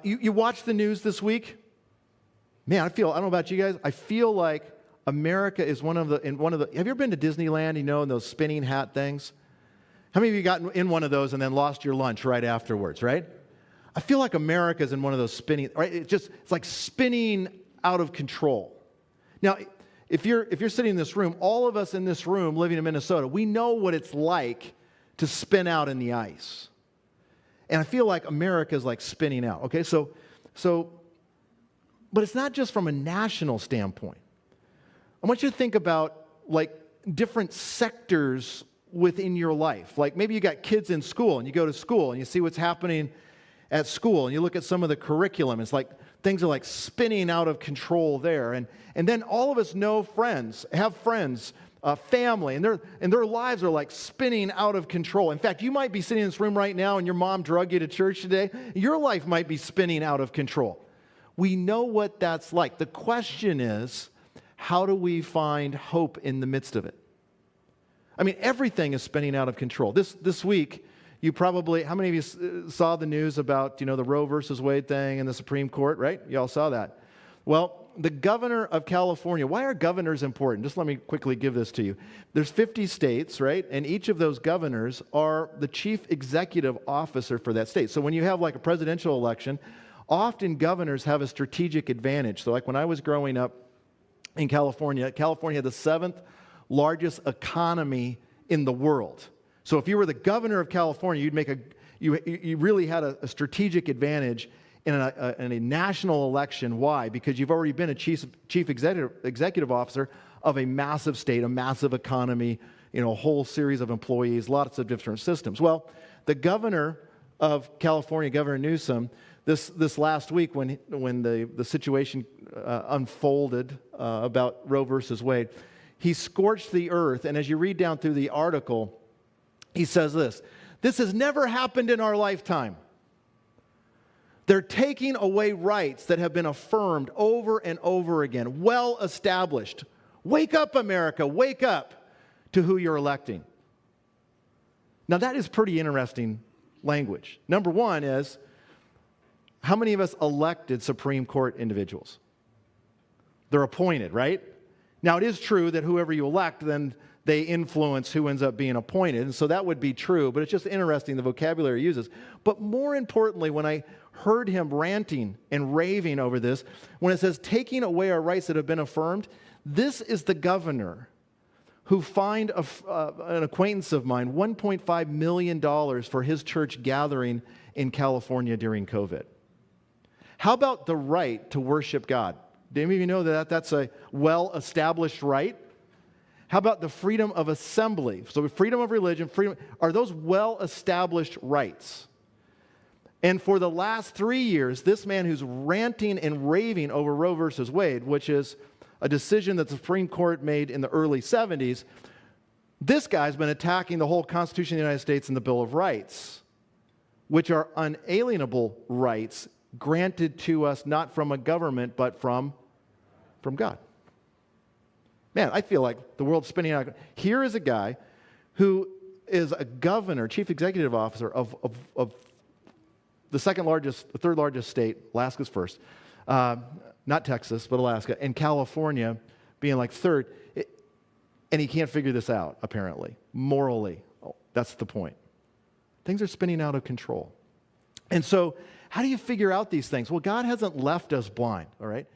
You watch the news this week? Man, I don't know about you guys, I feel like America is one of the, have you ever been to Disneyland, in those spinning hat things? How many of you got in one of those and then lost your lunch right afterwards, right? I feel like America's in one of those spinning, right? It's like spinning out of control. Now, if you're sitting in this room, all of us in this room living in Minnesota, we know what it's like to spin out in the ice. And I feel like America's like spinning out, okay? So, but it's not just from a national standpoint. I want you to think about like different sectors within your life. Like maybe you got kids in school and you go to school and you see what's happening at school and you look at some of the curriculum. It's like things are like spinning out of control there. And then all of us know friends, have friends, family, and their lives are like spinning out of control. In fact, you might be sitting in this room right now and your mom drug you to church today. Your life might be spinning out of control. We know what that's like. The question is, how do we find hope in the midst of it? I mean, everything is spinning out of control. This week, you probably, how many of you saw the news about, the Roe versus Wade thing in the Supreme Court, right? You all saw that. Well, the governor of California, why are governors important? Just let me quickly give this to you. There's 50 states, right? And each of those governors are the chief executive officer for that state. So when you have like a presidential election, often governors have a strategic advantage. So like when I was growing up in California had the 7th largest economy in the world. So if you were the governor of California, you really had a strategic advantage in a national election. Why? Because you've already been a chief executive officer of a massive state, a massive economy, a whole series of employees, lots of different systems. Well, the governor of California, Governor Newsom, this last week when the situation unfolded about Roe versus Wade, he scorched the earth. And as you read down through the article, he says this has never happened in our lifetime. They're taking away rights that have been affirmed over and over again, well established. Wake up, America, wake up to who you're electing. Now that is pretty interesting language. Number one is, how many of us elected Supreme Court individuals? They're appointed, right? Now it is true that whoever you elect, then they influence who ends up being appointed. And so that would be true, but it's just interesting the vocabulary he uses. But more importantly, when I heard him ranting and raving over this, when it says taking away our rights that have been affirmed, this is the governor who fined an acquaintance of mine $1.5 million for his church gathering in California during COVID. How about the right to worship God? Do any of you know that that's a well-established right? How about the freedom of assembly? So freedom of religion, are those well-established rights? And for the last 3 years, this man who's ranting and raving over Roe versus Wade, which is a decision that the Supreme Court made in the early 70s, this guy's been attacking the whole Constitution of the United States and the Bill of Rights, which are unalienable rights granted to us not from a government, but from God. Man, I feel like the world's spinning out. Here is a guy who is a governor, chief executive officer of the third largest state, Alaska's first, not Texas, but Alaska, and California being like third, and he can't figure this out, apparently, morally. Oh, that's the point. Things are spinning out of control. And so, how do you figure out these things? Well, God hasn't left us blind, all right?